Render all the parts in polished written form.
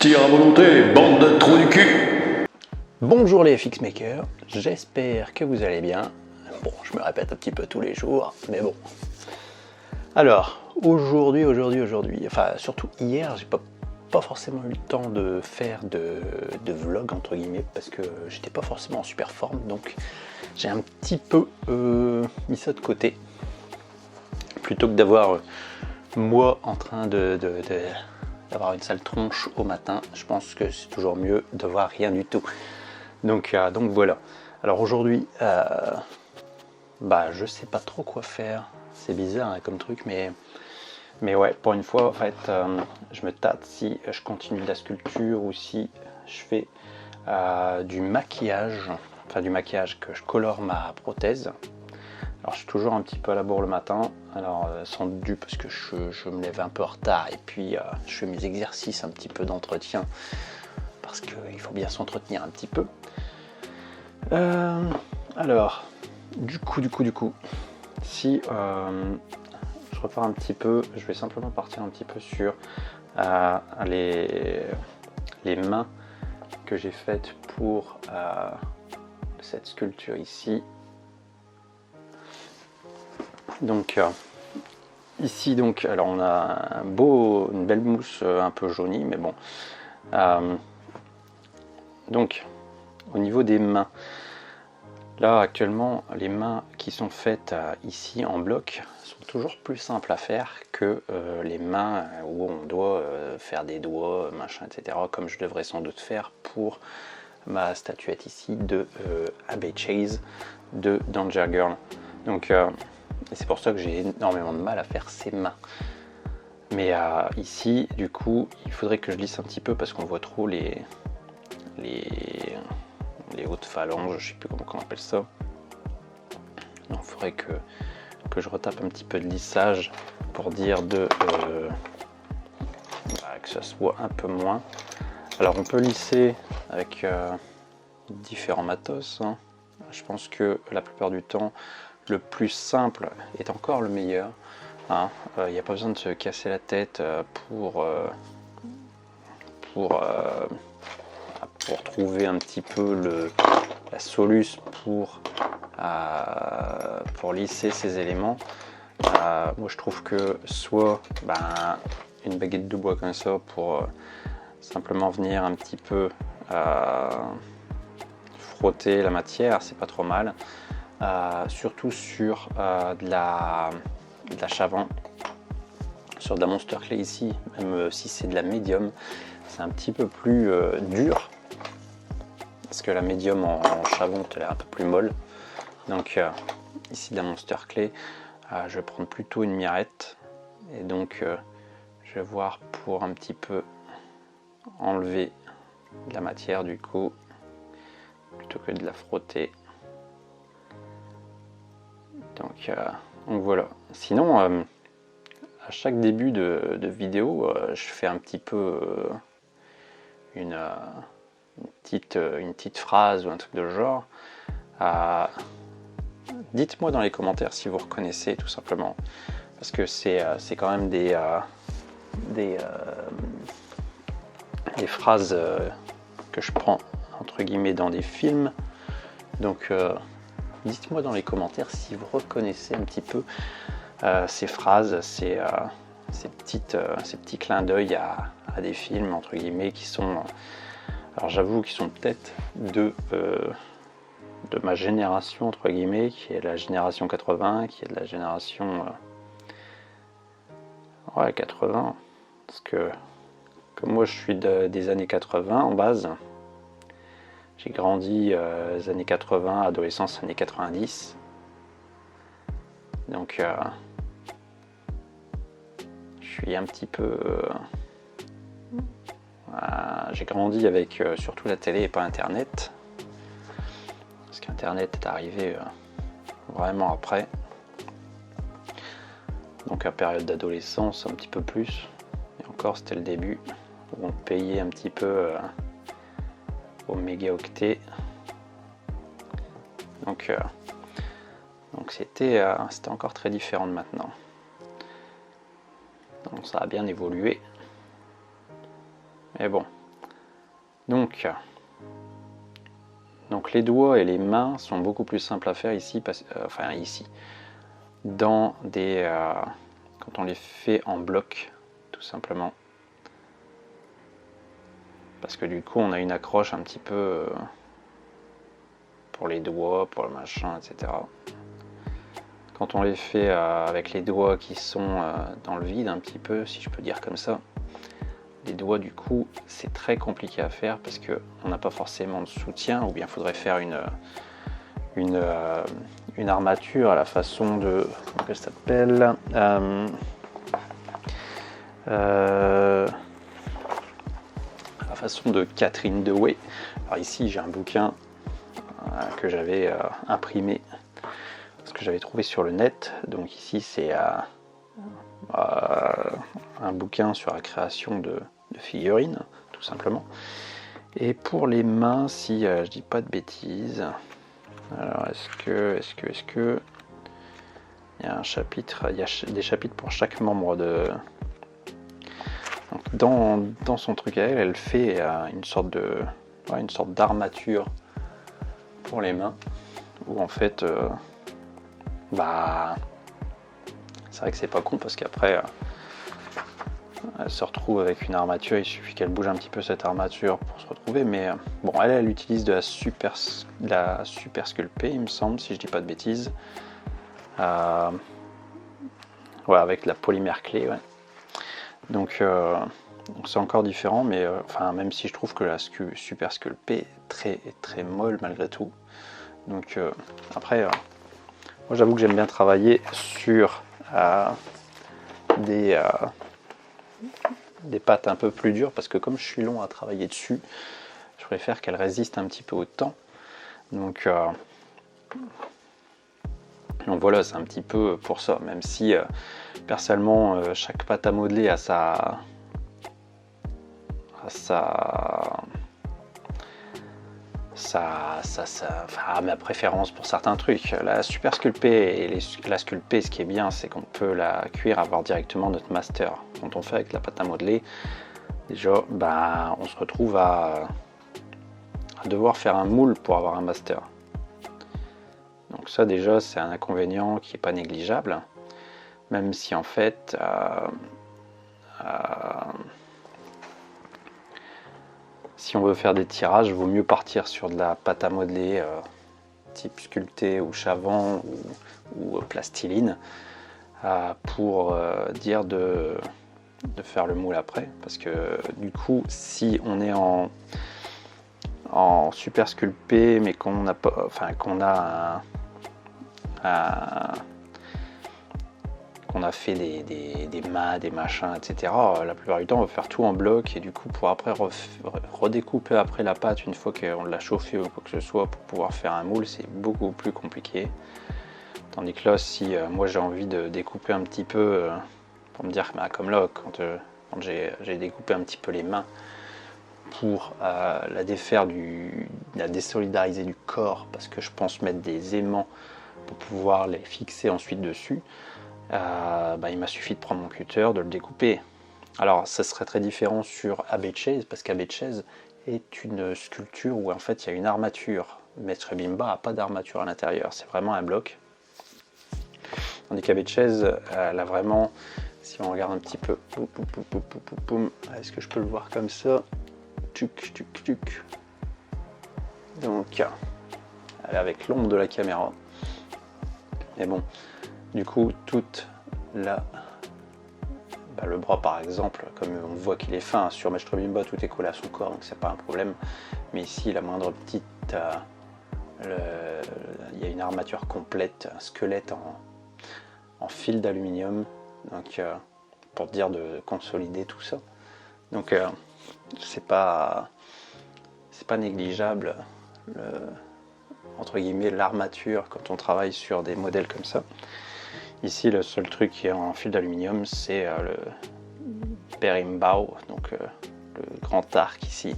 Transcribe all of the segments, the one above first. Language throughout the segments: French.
Tir à volonté, bande de trous du cul. Bonjour les FX Makers, j'espère que vous allez bien. Bon, je me répète un petit peu tous les jours, mais bon. Alors, aujourd'hui, enfin surtout hier, j'ai pas forcément eu le temps de faire de vlog entre guillemets parce que j'étais pas forcément en super forme, donc j'ai un petit peu mis ça de côté. Plutôt que d'avoir moi en train d'avoir une sale tronche au matin, je pense que c'est toujours mieux de voir rien du tout. Donc voilà. Alors aujourd'hui, je sais pas trop quoi faire. C'est bizarre hein, comme truc, mais ouais, pour une fois, en fait, je me tâte si je continue de la sculpture ou si je fais du maquillage, enfin du maquillage que je colore ma prothèse. Alors je suis toujours un petit peu à la bourre le matin, alors sans doute dû parce que je me lève un peu en retard et puis je fais mes exercices un petit peu d'entretien parce qu'il faut bien s'entretenir un petit peu. Alors, du coup, si je repars un petit peu, je vais simplement partir un petit peu sur les mains que j'ai faites pour cette sculpture ici. Donc ici donc, alors on a une belle mousse un peu jaunie, mais bon. Donc au niveau des mains, là actuellement les mains qui sont faites ici en bloc sont toujours plus simples à faire que les mains où on doit faire des doigts, machin, etc. Comme je devrais sans doute faire pour ma statuette ici de Abbey Chase de Danger Girl. Donc et c'est pour ça que j'ai énormément de mal à faire ces mains. Mais ici, du coup, il faudrait que je lisse un petit peu parce qu'on voit trop les hautes phalanges, je sais plus comment on appelle ça. Donc il faudrait que je retape un petit peu de lissage pour dire que ça se voit un peu moins. Alors on peut lisser avec différents matos. Hein. Je pense que la plupart du temps, le plus simple est encore le meilleur. Hein. Il n'y a pas besoin de se casser la tête pour trouver un petit peu la soluce pour lisser ces éléments. Moi je trouve que soit une baguette de bois comme ça pour simplement venir un petit peu frotter la matière, c'est pas trop mal. Surtout sur de la Chavant, sur de la Monster Clay ici, même si c'est de la médium, c'est un petit peu plus dur parce que la médium en Chavant elle est un peu plus molle. Donc ici de la Monster Clay, je vais prendre plutôt une mirette et donc je vais voir pour un petit peu enlever de la matière du coup plutôt que de la frotter. Donc voilà. Sinon, à chaque début de vidéo, je fais un petit peu une petite phrase ou un truc de genre. Dites-moi dans les commentaires si vous reconnaissez tout simplement. Parce que c'est quand même des phrases que je prends entre guillemets dans des films. Donc dites-moi dans les commentaires si vous reconnaissez un petit peu ces phrases, ces petits clins d'œil à des films entre guillemets qui sont, alors j'avoue qu'ils sont peut-être de ma génération entre guillemets, qui est la génération 80, qui est de la génération 80, parce que comme moi je suis des années 80 en base. J'ai grandi les années 80, adolescence années 90. Donc je suis un petit peu... j'ai grandi avec surtout la télé et pas Internet. Parce qu'Internet est arrivé vraiment après. Donc à période d'adolescence un petit peu plus. Et encore c'était le début où on payait un petit peu... au mégaoctet. Donc c'était encore très différent de maintenant. Donc ça a bien évolué. Mais bon, Donc les doigts et les mains sont beaucoup plus simples à faire ici, quand on les fait en bloc, tout simplement. Parce que du coup on a une accroche un petit peu pour les doigts, pour le machin, etc. Quand on les fait avec les doigts qui sont dans le vide un petit peu, si je peux dire comme ça, les doigts du coup c'est très compliqué à faire parce qu'on n'a pas forcément de soutien, ou bien il faudrait faire une armature à la façon de... comment elle s'appelle à la façon de Catherine Dewey. Alors ici j'ai un bouquin que j'avais imprimé parce que j'avais trouvé sur le net. Donc ici c'est un bouquin sur la création de figurines, tout simplement. Et pour les mains, si je dis pas de bêtises, alors est-ce que il y a un chapitre, il y a des chapitres pour chaque membre de... Donc dans son truc à elle fait une sorte d'armature pour les mains, où en fait c'est vrai que c'est pas con parce qu'après elle se retrouve avec une armature, il suffit qu'elle bouge un petit peu cette armature pour se retrouver, mais bon, elle utilise de la super sculpée, il me semble, si je dis pas de bêtises. Ouais, avec de la polymère clé, ouais. Donc c'est encore différent, mais même si je trouve que la super sculpée est très, très molle malgré tout. Donc après, moi j'avoue que j'aime bien travailler sur des pâtes un peu plus dures, parce que comme je suis long à travailler dessus, je préfère qu'elles résistent un petit peu au temps. Donc voilà, c'est un petit peu pour ça, même si personnellement chaque pâte à modeler a ma préférence pour certains trucs. La super sculpée et la sculpée, ce qui est bien, c'est qu'on peut la cuire, avoir directement notre master. Quand on fait avec la pâte à modeler, déjà, on se retrouve à devoir faire un moule pour avoir un master. Donc ça déjà, c'est un inconvénient qui n'est pas négligeable, même si en fait si on veut faire des tirages, il vaut mieux partir sur de la pâte à modeler type sculpté ou chavant ou plastiline pour dire de faire le moule après. Parce que du coup, si on est en super sculpté, mais qu'on a fait des mâts, des machins, etc. La plupart du temps, on va faire tout en bloc et du coup, pour après redécouper après la pâte une fois qu'on l'a chauffée ou quoi que ce soit pour pouvoir faire un moule, c'est beaucoup plus compliqué. Tandis que là, si moi j'ai envie de découper un petit peu, pour me dire, comme là, quand j'ai découpé un petit peu les mains pour la défaire, la désolidariser du corps, parce que je pense mettre des aimants pour pouvoir les fixer ensuite dessus. Il m'a suffi de prendre mon cutter, de le découper. Alors ça serait très différent sur Abbey Chase, parce qu'Abbey Chase est une sculpture où en fait il y a une armature. Maître Bimba n'a pas d'armature à l'intérieur, c'est vraiment un bloc. Tandis qu'Abbey Chase, elle a vraiment, si on regarde un petit peu, est-ce que je peux le voir comme ça? Donc elle est avec l'ombre de la caméra. Mais bon, du coup, toute le bras par exemple, comme on voit qu'il est fin, sur Maître Bimba tout est collé à son corps, donc c'est pas un problème. Mais ici, la moindre petite, il y a une armature complète, un squelette en fil d'aluminium, donc pour dire de consolider tout ça. Donc c'est pas négligeable entre guillemets l'armature quand on travaille sur des modèles comme ça. Ici, le seul truc qui est en fil d'aluminium, c'est le berimbau, donc le grand arc ici,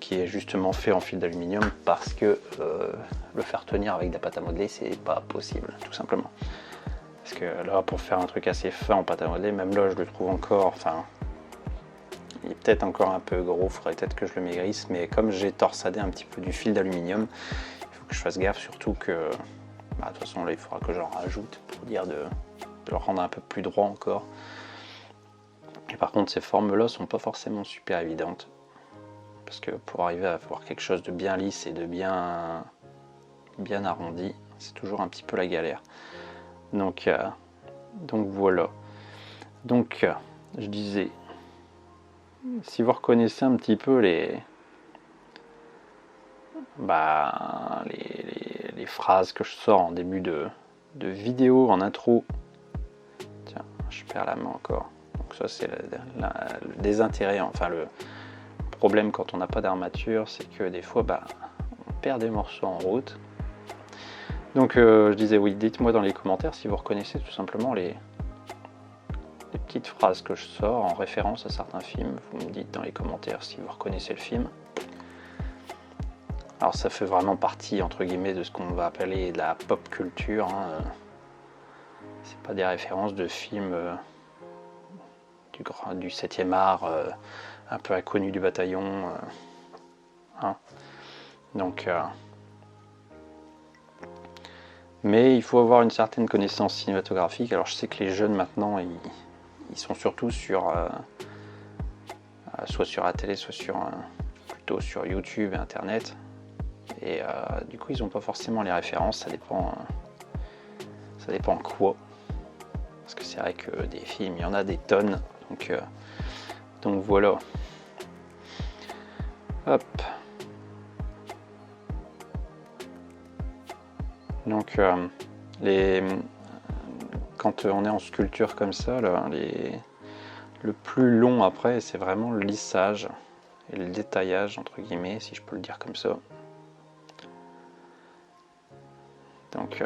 qui est justement fait en fil d'aluminium parce que le faire tenir avec de la pâte à modeler, c'est pas possible, tout simplement. Parce que là, pour faire un truc assez fin en pâte à modeler, même là, je le trouve encore, il est peut-être encore un peu gros, il faudrait peut-être que je le maigrisse, mais comme j'ai torsadé un petit peu du fil d'aluminium, il faut que je fasse gaffe, surtout que de toute façon là il faudra que j'en rajoute pour dire de le rendre un peu plus droit encore. Et par contre ces formes-là sont pas forcément super évidentes, parce que pour arriver à avoir quelque chose de bien lisse et de bien arrondi, c'est toujours un petit peu la galère. Donc voilà. Donc je disais, si vous reconnaissez un petit peu les phrases que je sors en début de vidéo, en intro, tiens, je perds la main encore. Donc ça c'est le désintérêt, enfin le problème quand on n'a pas d'armature, c'est que des fois on perd des morceaux en route. Donc je disais oui, dites-moi dans les commentaires si vous reconnaissez tout simplement les petites phrases que je sors en référence à certains films. Vous me dites dans les commentaires si vous reconnaissez le film. Alors ça fait vraiment partie entre guillemets de ce qu'on va appeler de la pop culture, hein. C'est pas des références de films du 7e art, un peu inconnus du bataillon, hein. Donc mais il faut avoir une certaine connaissance cinématographique. Alors je sais que les jeunes maintenant ils sont surtout sur soit sur la télé, soit plutôt sur YouTube et internet, et du coup ils n'ont pas forcément les références, ça dépend quoi, parce que c'est vrai que des films il y en a des tonnes, donc voilà. Hop. Donc quand on est en sculpture comme ça, là, le plus long après, c'est vraiment le lissage et le détaillage, entre guillemets, si je peux le dire comme ça. Donc,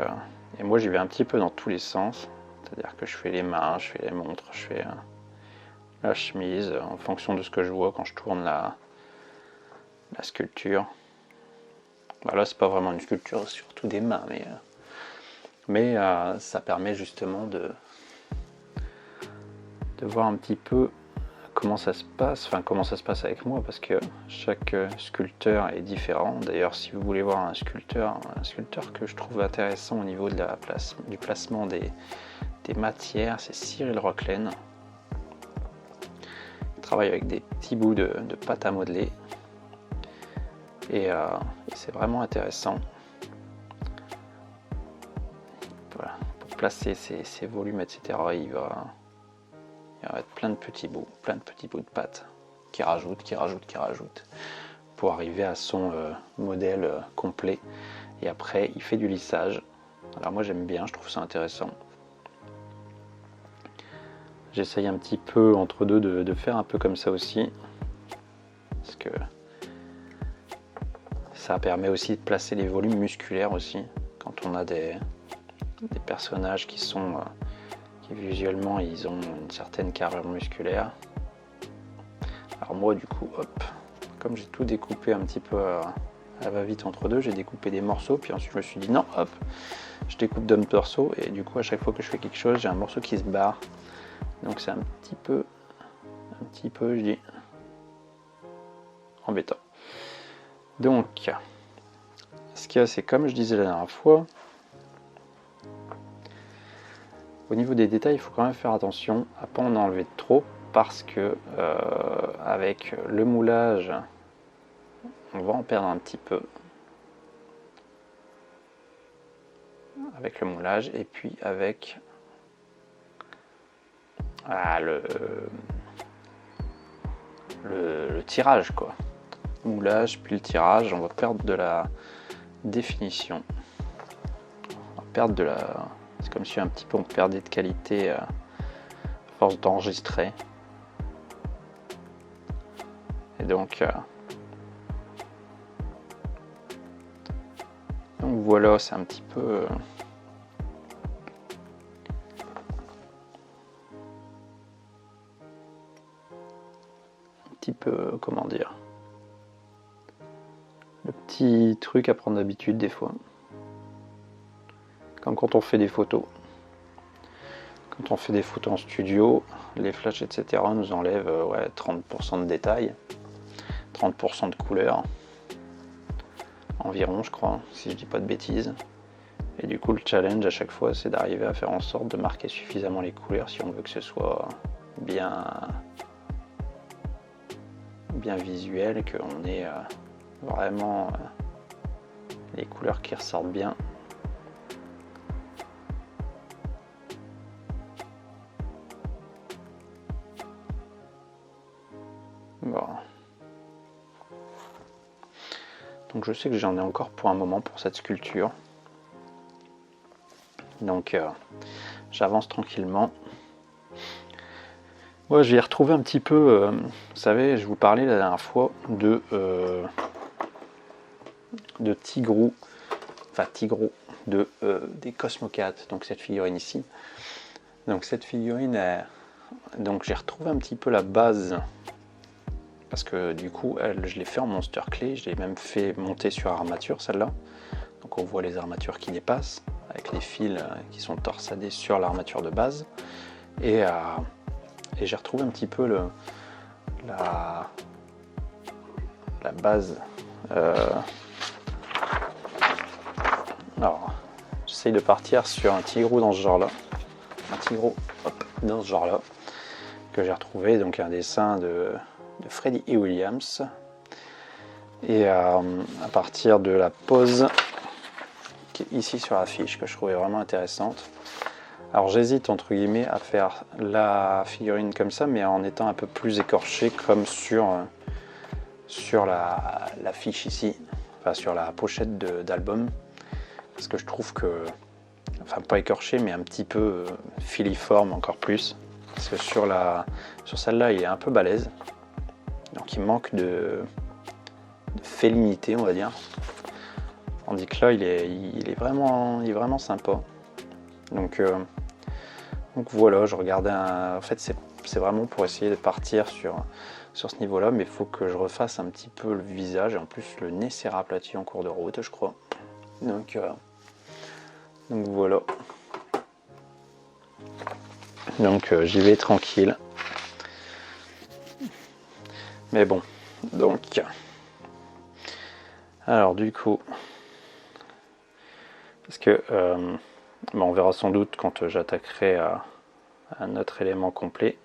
et moi j'y vais un petit peu dans tous les sens, c'est-à-dire que je fais les mains, je fais les montres, je fais la chemise, en fonction de ce que je vois quand je tourne la sculpture. Là c'est pas vraiment une sculpture, c'est surtout des mains, mais ça permet justement de voir un petit peu comment ça se passe, avec moi, parce que chaque sculpteur est différent. D'ailleurs, si vous voulez voir un sculpteur que je trouve intéressant au niveau de du placement des matières, c'est Cyril Rocklen. Il travaille avec des petits bouts de pâte à modeler, et c'est vraiment intéressant. Voilà, pour placer ses volumes, etc. Il va être plein de petits bouts de pâte qui rajoute, pour arriver à son modèle complet. Et après, il fait du lissage. Alors moi j'aime bien, je trouve ça intéressant. J'essaye un petit peu entre deux de faire un peu comme ça aussi, parce que ça permet aussi de placer les volumes musculaires aussi, quand on a des personnages qui visuellement ils ont une certaine carrure musculaire. Alors moi du coup, hop, comme j'ai tout découpé un petit peu à va-vite entre deux, j'ai découpé des morceaux, puis ensuite je me suis dit non, hop, je découpe d'un morceau, et du coup à chaque fois que je fais quelque chose, j'ai un morceau qui se barre. Donc c'est un petit peu, je dis, embêtant. Donc, ce qu'il y a, c'est comme je disais la dernière fois, au niveau des détails, il faut quand même faire attention à ne pas en enlever trop, parce que avec le moulage, on va en perdre un petit peu. Avec le moulage, et puis avec le tirage, quoi. Moulage, puis le tirage, on va perdre de la définition. On va perdre c'est comme si un petit peu on perdait de qualité à force d'enregistrer. Et donc voilà, c'est un petit peu comment dire, le petit truc à prendre d'habitude des fois, comme quand on fait des photos. Quand on fait des photos en studio, les flashs, etc. nous enlèvent ouais, 30% de détails, 30% de couleur, environ je crois, si je dis pas de bêtises. Et du coup le challenge à chaque fois c'est d'arriver à faire en sorte de marquer suffisamment les couleurs si on veut que ce soit bien visuel, qu'on ait vraiment les couleurs qui ressortent bien. Bon. Donc je sais que j'en ai encore pour un moment pour cette sculpture. Donc j'avance tranquillement. Ouais, j'ai retrouvé un petit peu, vous savez, je vous parlais la dernière fois de Tigrou, enfin Tigro, des Cosmocats, donc cette figurine ici. Donc cette figurine, donc j'ai retrouvé un petit peu la base, parce que du coup, je l'ai fait en Monster Clay, je l'ai même fait monter sur armature celle-là. Donc on voit les armatures qui dépassent, avec les fils qui sont torsadés sur l'armature de base. Et j'ai retrouvé un petit peu la base. Alors, j'essaye de partir sur un Tigrou dans ce genre-là. Un Tigrou dans ce genre-là, que j'ai retrouvé, donc un dessin de Freddy E. Williams. Et à partir de la pose qui est ici sur la fiche, que je trouvais vraiment intéressante. Alors j'hésite entre guillemets à faire la figurine comme ça, mais en étant un peu plus écorché comme sur la fiche ici, enfin sur la pochette d'album, parce que je trouve que, enfin pas écorché, mais un petit peu filiforme encore plus, parce que sur celle-là il est un peu balèze, donc il manque de félinité on va dire, tandis que là il est vraiment sympa. Donc voilà, je regardais en fait c'est vraiment pour essayer de partir sur ce niveau-là, mais il faut que je refasse un petit peu le visage, et en plus le nez s'est raplati en cours de route, je crois. Donc voilà. Donc j'y vais tranquille. Mais bon, donc alors du coup, parce que bon, on verra sans doute quand j'attaquerai à un autre élément complet.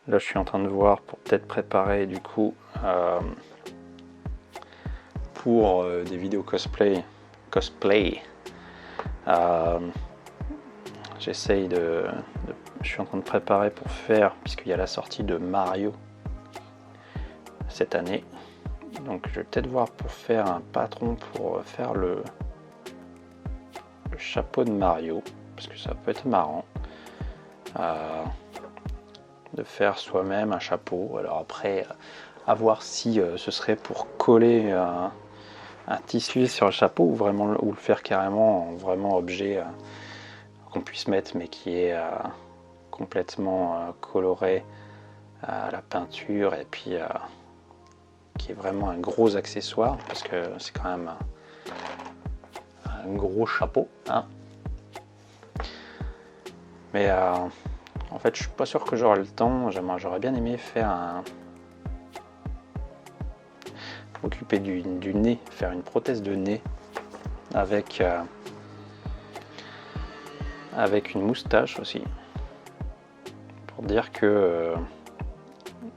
Là je suis en train de voir pour peut-être préparer du coup pour des vidéos cosplay. J'essaye je suis en train de préparer pour faire, puisqu'il y a la sortie de Mario cette année, donc je vais peut-être voir pour faire un patron pour faire le chapeau de Mario, parce que ça peut être marrant de faire soi-même un chapeau. Alors après, à voir si ce serait pour coller un tissu sur le chapeau, ou le faire carrément en vraiment objet qu'on puisse mettre, mais qui est complètement coloré à la peinture, et puis qui est vraiment un gros accessoire, parce que c'est quand même un gros chapeau, hein. Mais en fait je suis pas sûr que j'aurai le temps. J'aurais bien aimé faire m'occuper du nez, faire une prothèse de nez avec une moustache aussi, pour dire que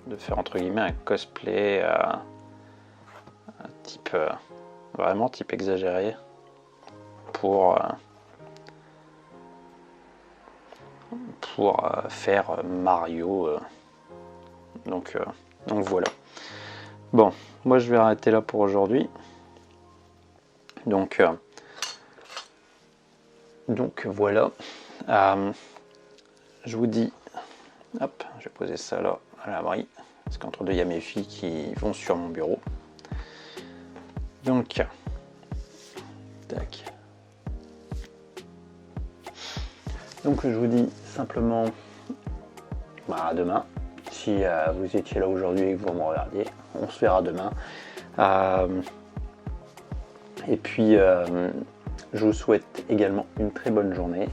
de faire entre guillemets un cosplay type vraiment type exagéré pour faire Mario. Donc voilà. Bon, moi je vais arrêter là pour aujourd'hui. Donc voilà. Je vous dis, hop, je vais poser ça là à l'abri, parce qu'entre deux il y a mes filles qui vont sur mon bureau. Donc tac. Donc je vous dis simplement à demain. Si vous étiez là aujourd'hui et que vous me regardiez, on se verra demain. Et puis je vous souhaite également une très bonne journée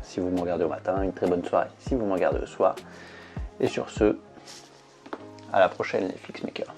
si vous me regardez au matin, une très bonne soirée si vous me regardez le soir. Et sur ce, à la prochaine les Fixmakers.